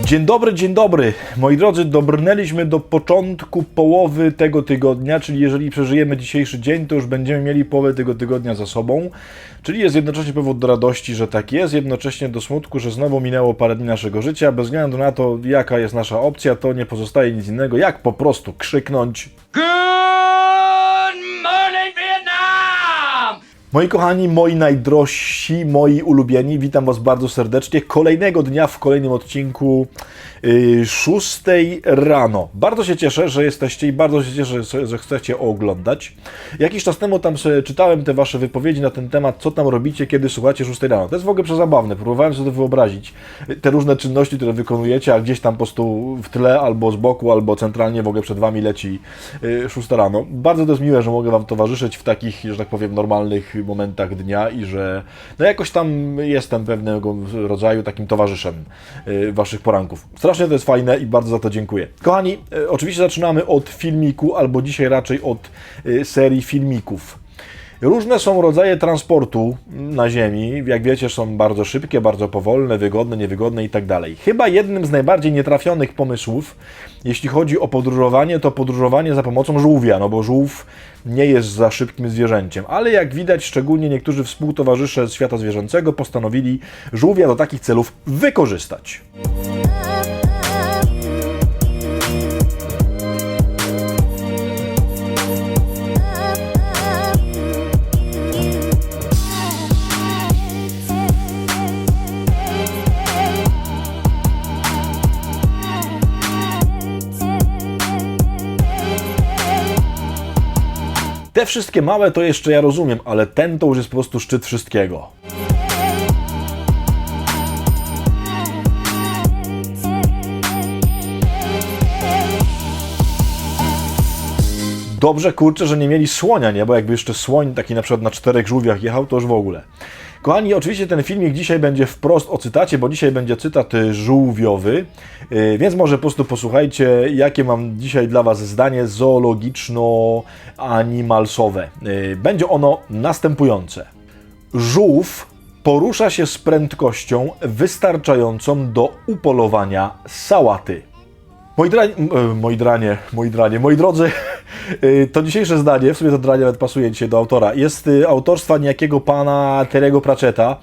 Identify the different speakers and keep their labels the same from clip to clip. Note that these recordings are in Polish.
Speaker 1: Dzień dobry, moi drodzy, dobrnęliśmy do początku połowy tego tygodnia, czyli jeżeli przeżyjemy dzisiejszy dzień, to już będziemy mieli połowę tego tygodnia za sobą, czyli jest jednocześnie powód do radości, że tak jest, jednocześnie do smutku, że znowu minęło parę dni naszego życia, bez względu na to, jaka jest nasza opcja, to nie pozostaje nic innego, jak po prostu krzyknąć
Speaker 2: Good morning, Vietnam!
Speaker 1: Moi kochani, moi najdrożsi, moi ulubieni, witam Was bardzo serdecznie. Kolejnego dnia w kolejnym odcinku 6 rano. Bardzo się cieszę, że jesteście i bardzo się cieszę, że chcecie oglądać. Jakiś czas temu tam sobie czytałem te Wasze wypowiedzi na ten temat, co tam robicie, kiedy słuchacie 6 rano. To jest w ogóle przezabawne. Próbowałem sobie to wyobrazić. Te różne czynności, które wykonujecie, a gdzieś tam po prostu w tle, albo z boku, albo centralnie w ogóle przed Wami leci 6 rano. Bardzo to jest miłe, że mogę Wam towarzyszyć w takich, że tak powiem, normalnych momentach dnia i że no jakoś tam jestem pewnego rodzaju takim towarzyszem Waszych poranków. Strasznie to jest fajne i bardzo za to dziękuję. Kochani, oczywiście zaczynamy od filmiku, albo dzisiaj raczej od serii filmików. Różne są rodzaje transportu na Ziemi. Jak wiecie, są bardzo szybkie, bardzo powolne, wygodne, niewygodne i tak dalej. Chyba jednym z najbardziej nietrafionych pomysłów, jeśli chodzi o podróżowanie, to podróżowanie za pomocą żółwia, no bo żółw nie jest za szybkim zwierzęciem. Ale jak widać, szczególnie niektórzy współtowarzysze świata zwierzęcego postanowili żółwia do takich celów wykorzystać. Te wszystkie małe to jeszcze ja rozumiem, ale ten to już jest po prostu szczyt wszystkiego. Dobrze, kurczę, że nie mieli słonia, nie? Bo jakby jeszcze słoń taki na przykład na 4 żółwiach jechał, to już w ogóle. Kochani, oczywiście ten filmik dzisiaj będzie wprost o cytacie, bo dzisiaj będzie cytat żółwiowy, więc może po prostu posłuchajcie, jakie mam dzisiaj dla Was zdanie zoologiczno-animalsowe. Będzie ono następujące. Żółw porusza się z prędkością wystarczającą do upolowania sałaty. Moi drodzy, to dzisiejsze zdanie, w sumie to zdanie nawet pasuje dzisiaj do autora, jest autorstwa niejakiego pana Terry'ego Pratchetta.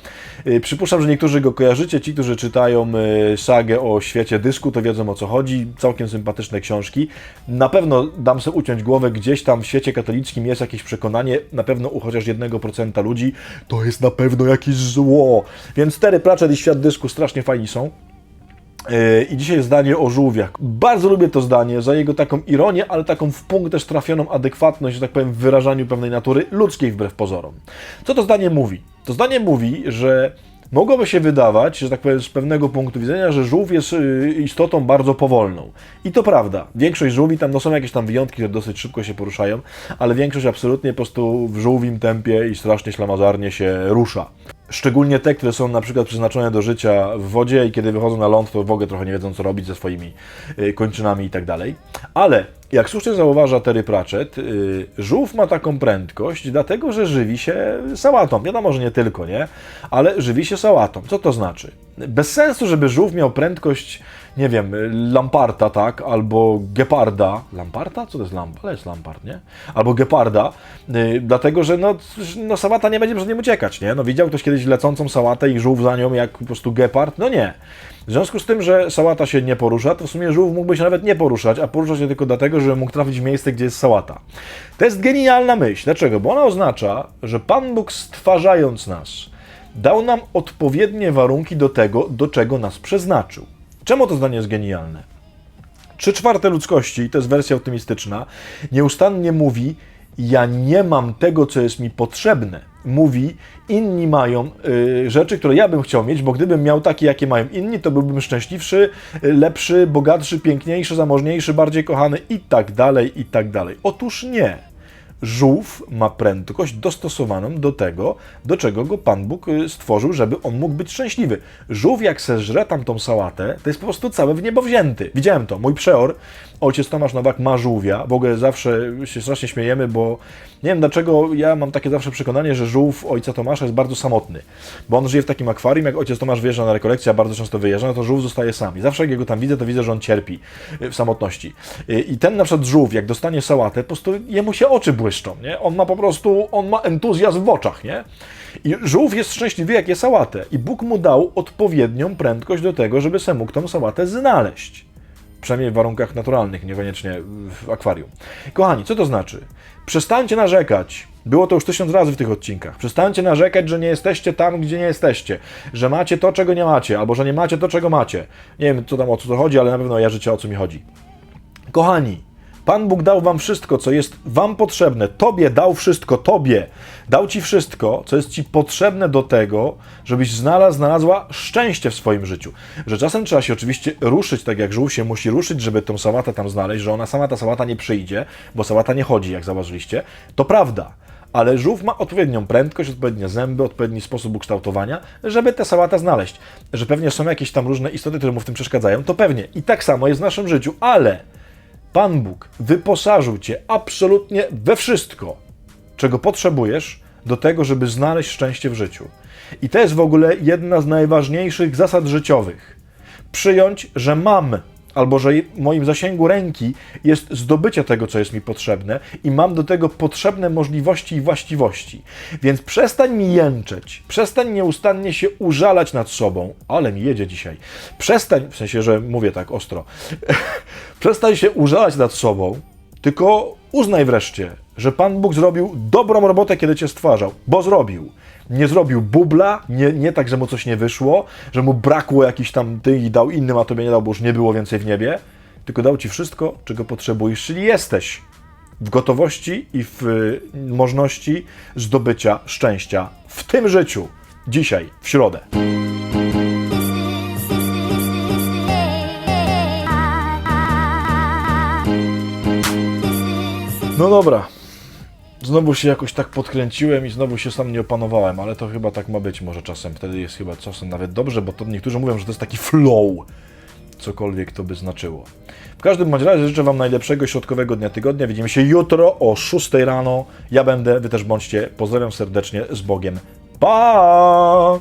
Speaker 1: Przypuszczam, że niektórzy go kojarzycie, ci, którzy czytają sagę o świecie dysku, to wiedzą, o co chodzi, całkiem sympatyczne książki. Na pewno dam sobie uciąć głowę, gdzieś tam w świecie katolickim jest jakieś przekonanie, na pewno u chociaż 1% ludzi, to jest na pewno jakieś zło. Więc Terry Pratchett i świat dysku strasznie fajni są. I dzisiaj zdanie o żółwiach. Bardzo lubię to zdanie za jego taką ironię, ale taką w punkt też trafioną adekwatność, że tak powiem, w wyrażaniu pewnej natury ludzkiej wbrew pozorom. Co to zdanie mówi? To zdanie mówi, że mogłoby się wydawać, że tak powiem, z pewnego punktu widzenia, że żółw jest istotą bardzo powolną. I to prawda. Większość żółwi, tam no są jakieś tam wyjątki, które dosyć szybko się poruszają, ale większość absolutnie po prostu w żółwim tempie i strasznie ślamazarnie się rusza. Szczególnie te, które są na przykład przeznaczone do życia w wodzie i kiedy wychodzą na ląd, to w ogóle trochę nie wiedzą, co robić ze swoimi kończynami i tak dalej. Ale, jak słusznie zauważa Terry Pratchett, żółw ma taką prędkość, dlatego że żywi się sałatą. Wiadomo, że nie tylko, nie? Ale żywi się sałatą. Co to znaczy? Bez sensu, żeby żółw miał prędkość, nie wiem, lamparta, tak? Albo geparda. Lamparta? Co to jest lamp? Ale jest lampart, nie? Albo geparda, dlatego że no sałata nie będzie przed nim uciekać, nie? No widział ktoś kiedyś lecącą sałatę i żółw za nią jak po prostu gepard? No nie. W związku z tym, że sałata się nie porusza, to w sumie żółw mógłby się nawet nie poruszać, a porusza się tylko dlatego, że mógł trafić w miejsce, gdzie jest sałata. To jest genialna myśl. Dlaczego? Bo ona oznacza, że Pan Bóg, stwarzając nas, dał nam odpowiednie warunki do tego, do czego nas przeznaczył. Czemu to zdanie jest genialne? 3/4 ludzkości, to jest wersja optymistyczna, nieustannie mówi: ja nie mam tego, co jest mi potrzebne. Mówi: inni mają rzeczy, które ja bym chciał mieć, bo gdybym miał takie, jakie mają inni, to byłbym szczęśliwszy, lepszy, bogatszy, piękniejszy, zamożniejszy, bardziej kochany i tak dalej, i tak dalej. Otóż nie. Żółw ma prędkość dostosowaną do tego, do czego go Pan Bóg stworzył, żeby on mógł być szczęśliwy. Żółw jak se żre tam tą sałatę, to jest po prostu cały w niebo wzięty. Widziałem to. Mój przeor, ojciec Tomasz Nowak, ma żółwia. W ogóle zawsze się strasznie śmiejemy, bo nie wiem dlaczego ja mam takie zawsze przekonanie, że żółw ojca Tomasza jest bardzo samotny. Bo on żyje w takim akwarium, jak ojciec Tomasz wyjeżdża na rekolekcję, a bardzo często wyjeżdża, no to żółw zostaje sam. I zawsze jak go tam widzę, to widzę, że on cierpi w samotności. I ten na przykład żółw, jak dostanie sałatę, po prostu jemu się oczy błyszczą, nie? On ma entuzjazm w oczach, nie? I żółw jest szczęśliwy, jak je sałatę. I Bóg mu dał odpowiednią prędkość do tego, żeby se mógł tą sałatę znaleźć. Przynajmniej w warunkach naturalnych, niekoniecznie w akwarium. Kochani, co to znaczy? Przestańcie narzekać. Było to już 1000 razy w tych odcinkach. Przestańcie narzekać, że nie jesteście tam, gdzie nie jesteście. Że macie to, czego nie macie, albo że nie macie to, czego macie. Nie wiem, co tam o co to chodzi, ale na pewno jażycie, o co mi chodzi. Kochani, Pan Bóg dał wam wszystko, co jest wam potrzebne. Tobie dał wszystko, tobie. Dał ci wszystko, co jest ci potrzebne do tego, żebyś znalazła szczęście w swoim życiu. Że czasem trzeba się oczywiście ruszyć, tak jak żółw się musi ruszyć, żeby tą sałatę tam znaleźć, że ona sama ta sałata nie przyjdzie, bo sałata nie chodzi, jak zauważyliście. To prawda. Ale żółw ma odpowiednią prędkość, odpowiednie zęby, odpowiedni sposób ukształtowania, żeby tę sałatę znaleźć. Że pewnie są jakieś tam różne istoty, które mu w tym przeszkadzają, to pewnie. I tak samo jest w naszym życiu, ale Pan Bóg wyposażył cię absolutnie we wszystko, czego potrzebujesz do tego, żeby znaleźć szczęście w życiu. I to jest w ogóle jedna z najważniejszych zasad życiowych. Przyjąć, że mam, albo że w moim zasięgu ręki jest zdobycie tego, co jest mi potrzebne i mam do tego potrzebne możliwości i właściwości. Więc przestań mi jęczeć, przestań nieustannie się użalać nad sobą, ale mi jedzie dzisiaj. Przestań, w sensie, że mówię tak ostro, przestań się użalać nad sobą, tylko uznaj wreszcie, że Pan Bóg zrobił dobrą robotę, kiedy cię stwarzał, bo zrobił. Nie zrobił bubla, nie tak, że mu coś nie wyszło, że mu brakło jakichś tam i dał innym, a tobie nie dał, bo już nie było więcej w niebie, tylko dał ci wszystko, czego potrzebujesz, czyli jesteś w gotowości i w możności zdobycia szczęścia w tym życiu, dzisiaj, w środę. No dobra. Znowu się jakoś tak podkręciłem i znowu się sam nie opanowałem, ale to chyba tak ma być może czasem. Wtedy jest chyba czasem nawet dobrze, bo to niektórzy mówią, że to jest taki flow, cokolwiek to by znaczyło. W każdym bądź razie życzę wam najlepszego środkowego dnia tygodnia. Widzimy się jutro o 6 rano. Ja będę, wy też bądźcie. Pozdrawiam serdecznie, z Bogiem. Pa!